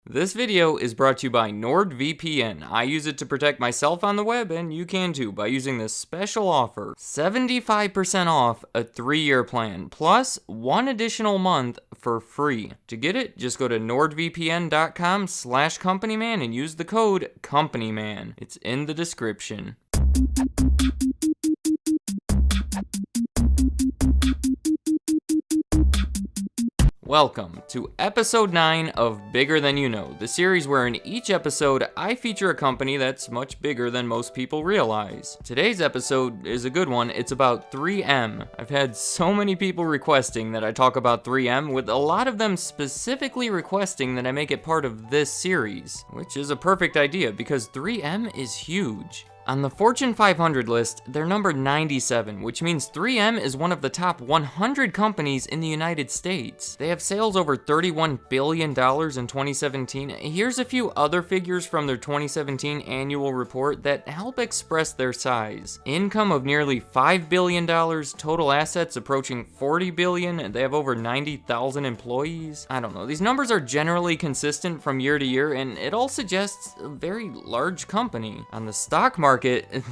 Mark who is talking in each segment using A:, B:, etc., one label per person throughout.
A: This video is brought to you by NordVPN. I use it to protect myself on the web, and you can too by using this special offer. 75% off a 3-year plan, plus 1 additional month for free. To get it, just go to nordvpn.com/companyman and use the code COMPANYMAN. It's in the description. Welcome to episode 9 of Bigger Than You Know, the series where in each episode I feature a company that's much bigger than most people realize. Today's episode is a good one. It's about 3M. I've had so many people requesting that I talk about 3M, with a lot of them specifically requesting that I make it part of this series, which is a perfect idea because 3M is huge. On the Fortune 500 list, they're number 97, which means 3M is one of the top 100 companies in the United States. They have sales over $31 billion in 2017. Here's a few other figures from their 2017 annual report that help express their size. Income of nearly $5 billion, total assets approaching $40 billion, and they have over 90,000 employees. I don't know, these numbers are generally consistent from year to year, and it all suggests a very large company. On the stock market,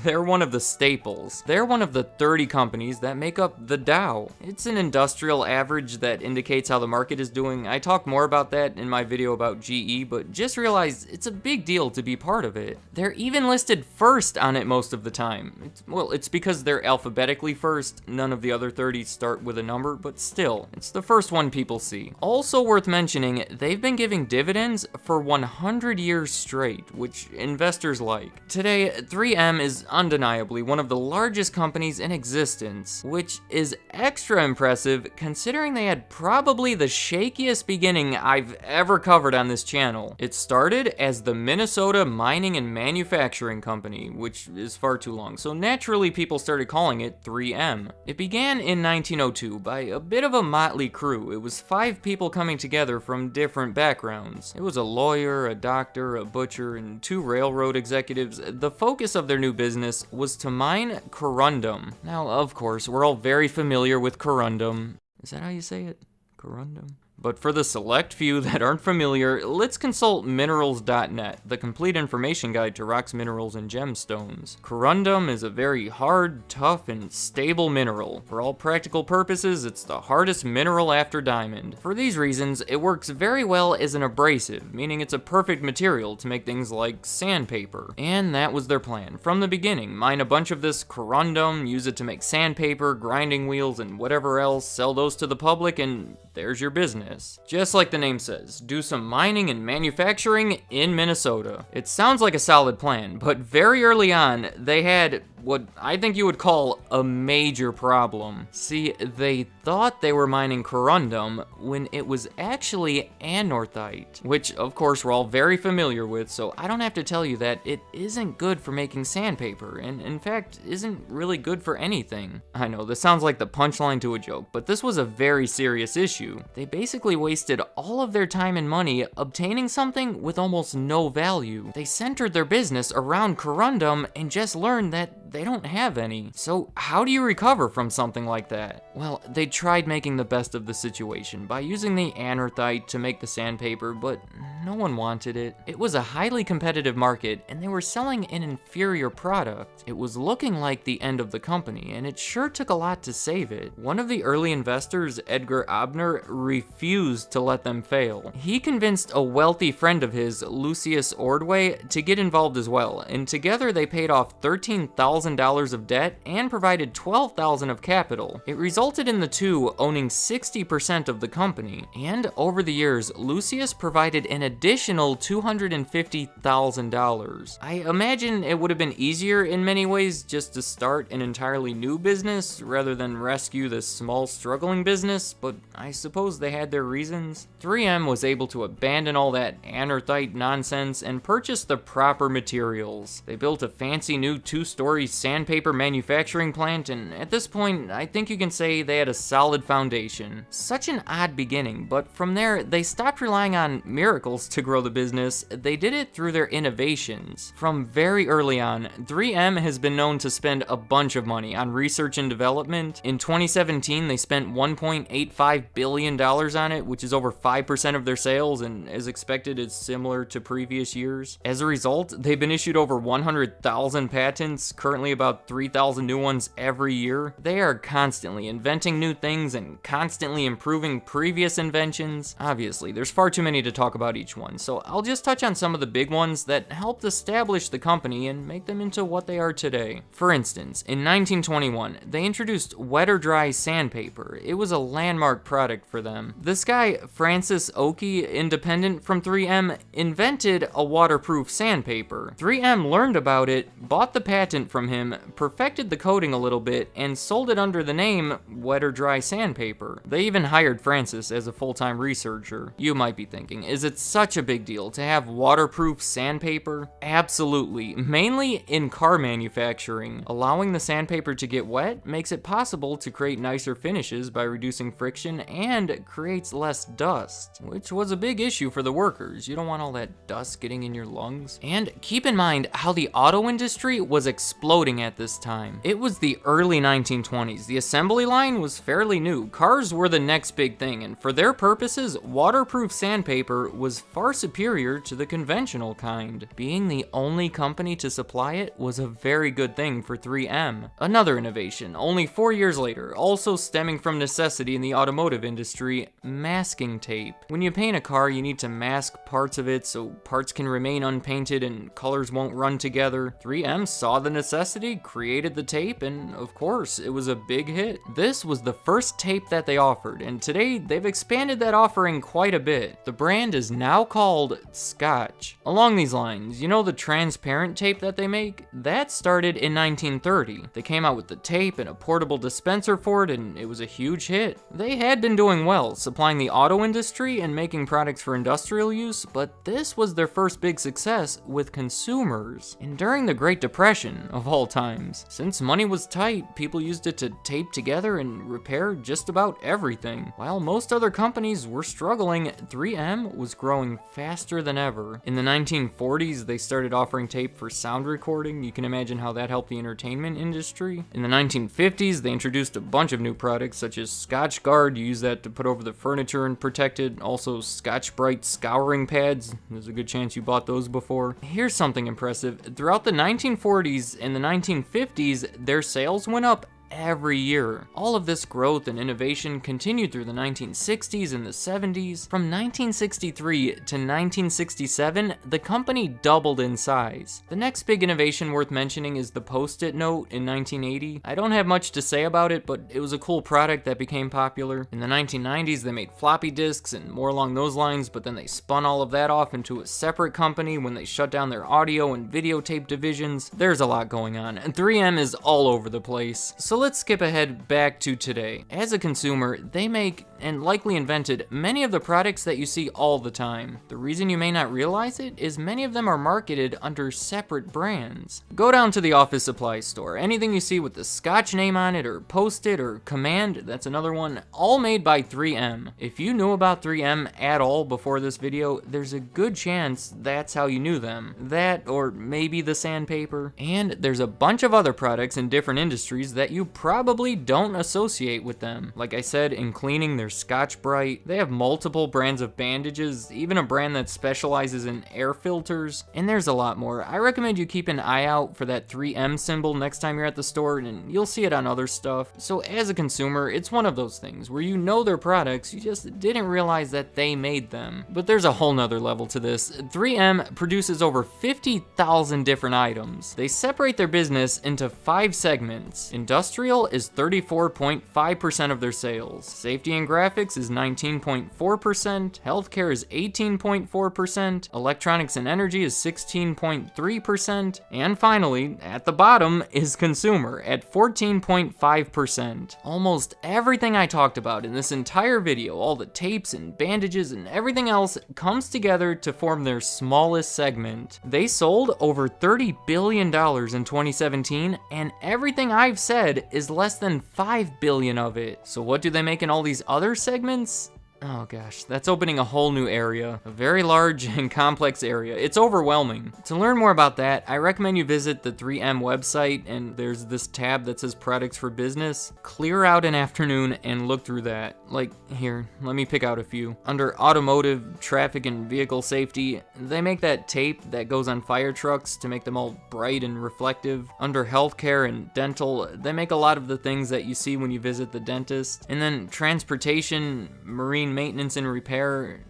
A: they're one of the staples. They're one of the 30 companies that make up the Dow. It's an industrial average that indicates how the market is doing. I talk more about that in my video about GE, but just realize it's a big deal to be part of it. They're even listed first on it most of the time. It's because they're alphabetically first. None of the other 30 start with a number, but still, it's the first one people see. Also worth mentioning, they've been giving dividends for 100 years straight, which investors like. Today, 3M is undeniably one of the largest companies in existence, which is extra impressive considering they had probably the shakiest beginning I've ever covered on this channel. It started as the Minnesota Mining and Manufacturing Company, which is far too long, so naturally people started calling it 3M. It began in 1902 by a bit of a motley crew. It was 5 people coming together from different backgrounds. It was a lawyer, a doctor, a butcher, and 2 railroad executives. The focus of their new business was to mine corundum. Now, of course, we're all very familiar with corundum. Is that how you say it? Corundum? But for the select few that aren't familiar, let's consult minerals.net, the complete information guide to rocks, minerals, and gemstones. Corundum is a very hard, tough, and stable mineral. For all practical purposes, it's the hardest mineral after diamond. For these reasons, it works very well as an abrasive, meaning it's a perfect material to make things like sandpaper. And that was their plan. From the beginning, mine a bunch of this corundum, use it to make sandpaper, grinding wheels, and whatever else, sell those to the public, and there's your business. Just like the name says, do some mining and manufacturing in Minnesota. It sounds like a solid plan, but very early on, they had what I think you would call a major problem. See, they thought they were mining corundum when it was actually anorthite, which of course we're all very familiar with, so I don't have to tell you that it isn't good for making sandpaper, and in fact isn't really good for anything. I know, this sounds like the punchline to a joke, but this was a very serious issue. They basically wasted all of their time and money obtaining something with almost no value. They centered their business around corundum and just learned that they don't have any. So how do you recover from something like that? Well, they tried making the best of the situation by using the anorthite to make the sandpaper, but no one wanted it. It was a highly competitive market, and they were selling an inferior product. It was looking like the end of the company, and it sure took a lot to save it. One of the early investors, Edgar Abner, refused to let them fail. He convinced a wealthy friend of his, Lucius Ordway, to get involved as well, and together they paid off $13,000 of debt and provided $12,000 of capital. It resulted in the two owning 60% of the company, and over the years, Lucius provided an additional $250,000. I imagine it would have been easier in many ways just to start an entirely new business rather than rescue this small struggling business, but I suppose they had their reasons. 3M was able to abandon all that anorthite nonsense and purchase the proper materials. They built a fancy new 2-story sandpaper manufacturing plant, and at this point, I think you can say they had a solid foundation. Such an odd beginning, but from there, they stopped relying on miracles to grow the business. They did it through their innovations. From very early on, 3M has been known to spend a bunch of money on research and development. In 2017, they spent $1.85 billion on it, which is over 5% of their sales, and as expected, it's similar to previous years. As a result, they've been issued over 100,000 patents, currently about 3,000 new ones every year. They are constantly inventing new things and constantly improving previous inventions. Obviously, there's far too many to talk about each one, so I'll just touch on some of the big ones that helped establish the company and make them into what they are today. For instance, in 1921, they introduced wet or dry sandpaper. It was a landmark product for them. This guy, Francis Oakey, independent from 3M, invented a waterproof sandpaper. 3M learned about it, bought the patent from him, perfected the coating a little bit, and sold it under the name wet or dry sandpaper. They even hired Francis as a full-time researcher. You might be thinking, is it such a big deal to have waterproof sandpaper? Absolutely, mainly in car manufacturing. Allowing the sandpaper to get wet makes it possible to create nicer finishes by reducing friction and creates less dust, which was a big issue for the workers. You don't want all that dust getting in your lungs. And keep in mind how the auto industry was exploding at this time. It was the early 1920s. The assembly line was fairly new. Cars were the next big thing, and for their purposes, waterproof sandpaper was far superior to the conventional kind. Being the only company to supply it was a very good thing for 3M. Another innovation, only 4 years later, also stemming from necessity in the automotive industry, masking tape. When you paint a car, you need to mask parts of it so parts can remain unpainted and colors won't run together. 3M saw the necessity, created the tape, and of course, it was a big hit. This was the first tape that they offered, and today they've expanded that offering quite a bit. The brand is now called Scotch. Along these lines, you know the transparent tape that they make? That started in 1930. They came out with the tape and a portable dispenser for it, and it was a huge hit. They had been doing well, supplying the auto industry and making products for industrial use, but this was their first big success with consumers. And during the Great Depression, of all times, since money was tight, people used it to tape together and repair just about everything. While most other companies were struggling, 3M was growing faster than ever. In the 1940s, they started offering tape for sound recording. You can imagine how that helped the entertainment industry. In the 1950s, they introduced a bunch of new products such as Scotch Guard. You use that to put over the furniture and protect it. Also Scotch-Brite scouring pads. There's a good chance you bought those before. Here's something impressive. Throughout the 1940s and the 1950s, their sales went up every year. All of this growth and innovation continued through the 1960s and the 70s. From 1963 to 1967, the company doubled in size. The next big innovation worth mentioning is the Post-it note in 1980. I don't have much to say about it, but it was a cool product that became popular. In the 1990s, they made floppy disks and more along those lines, but then they spun all of that off into a separate company when they shut down their audio and videotape divisions. There's a lot going on, and 3M is all over the place. So let's skip ahead back to today. As a consumer, they make and likely invented many of the products that you see all the time. The reason you may not realize it is many of them are marketed under separate brands. Go down to the office supply store. Anything you see with the Scotch name on it, or Post-it, or Command, that's another one, all made by 3M. If you knew about 3M at all before this video, there's a good chance that's how you knew them. That, or maybe the sandpaper. And there's a bunch of other products in different industries that you probably don't associate with them. Like I said, in cleaning, there's Scotch-Brite. They have multiple brands of bandages, even a brand that specializes in air filters, and there's a lot more. I recommend you keep an eye out for that 3M symbol next time you're at the store, and you'll see it on other stuff. So as a consumer, it's one of those things where you know their products, you just didn't realize that they made them. But there's a whole nother level to this. 3M produces over 50,000 different items. They separate their business into 5 segments: industrial Industrial is 34.5% of their sales. Safety and graphics is 19.4%. Healthcare is 18.4%. Electronics and energy is 16.3%. And finally, at the bottom is consumer at 14.5%. Almost everything I talked about in this entire video, all the tapes and bandages and everything else, comes together to form their smallest segment. They sold over $30 billion in 2017, and everything I've said is less than $5 billion of it. So what do they make in all these other segments? Oh gosh, that's opening a whole new area. A very large and complex area. It's overwhelming. To learn more about that, I recommend you visit the 3M website, and there's this tab that says Products for Business. Clear out an afternoon and look through that. Like, here, let me pick out a few. Under automotive, traffic, and vehicle safety, they make that tape that goes on fire trucks to make them all bright and reflective. Under healthcare and dental, they make a lot of the things that you see when you visit the dentist. And then transportation, marine maintenance and repair,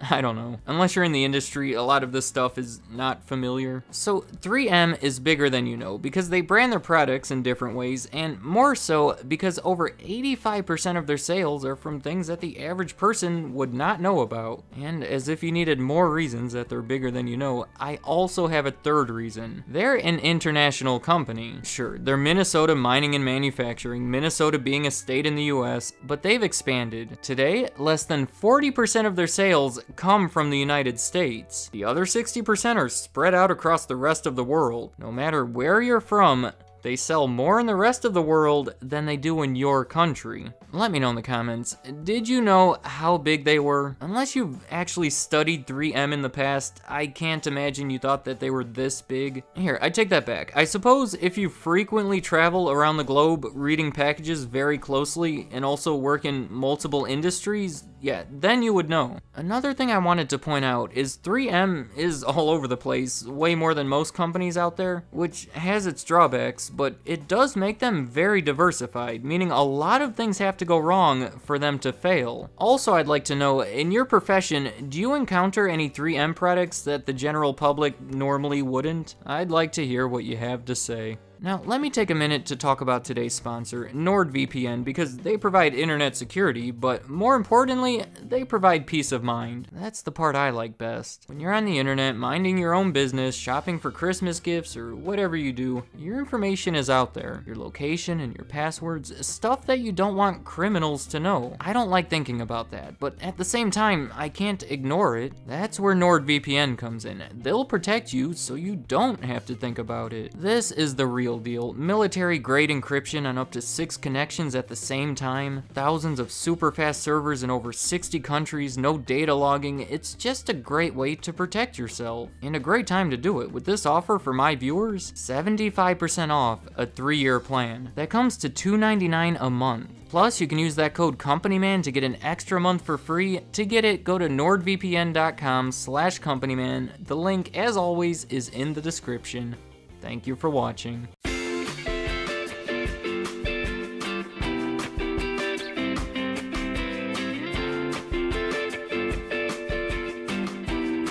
A: I don't know. Unless you're in the industry, a lot of this stuff is not familiar. So 3M is bigger than you know because they brand their products in different ways, and more so because over 85% of their sales are from things that the average person would not know about. And as if you needed more reasons that they're bigger than you know, I also have a third reason. They're an international company. Sure, they're Minnesota mining and manufacturing, Minnesota being a state in the US, but they've expanded. Today, less than 40% of their sales come from the United States. The other 60% are spread out across the rest of the world. No matter where you're from, they sell more in the rest of the world than they do in your country. Let me know in the comments, did you know how big they were? Unless you've actually studied 3M in the past, I can't imagine you thought that they were this big. Here, I take that back. I suppose if you frequently travel around the globe reading packages very closely and also work in multiple industries, yeah, then you would know. Another thing I wanted to point out is 3M is all over the place, way more than most companies out there, which has its drawbacks, but it does make them very diversified, meaning a lot of things have to go wrong for them to fail. Also, I'd like to know, in your profession, do you encounter any 3M products that the general public normally wouldn't? I'd like to hear what you have to say. Now, let me take a minute to talk about today's sponsor, NordVPN, because they provide internet security, but more importantly, they provide peace of mind. That's the part I like best. When you're on the internet, minding your own business, shopping for Christmas gifts, or whatever you do, your information is out there. Your location and your passwords, stuff that you don't want criminals to know. I don't like thinking about that, but at the same time, I can't ignore it. That's where NordVPN comes in. They'll protect you so you don't have to think about it. This is the real deal. Military-grade encryption on up to 6 connections at the same time, thousands of super-fast servers in over 60 countries, no data logging. It's just a great way to protect yourself, and a great time to do it. With this offer for my viewers, 75% off a 3-year plan. That comes to $299 a month. Plus, you can use that code CompanyMan to get an extra month for free. To get it, go to nordvpn.com/companyman. The link, as always, is in the description. Thank you for watching.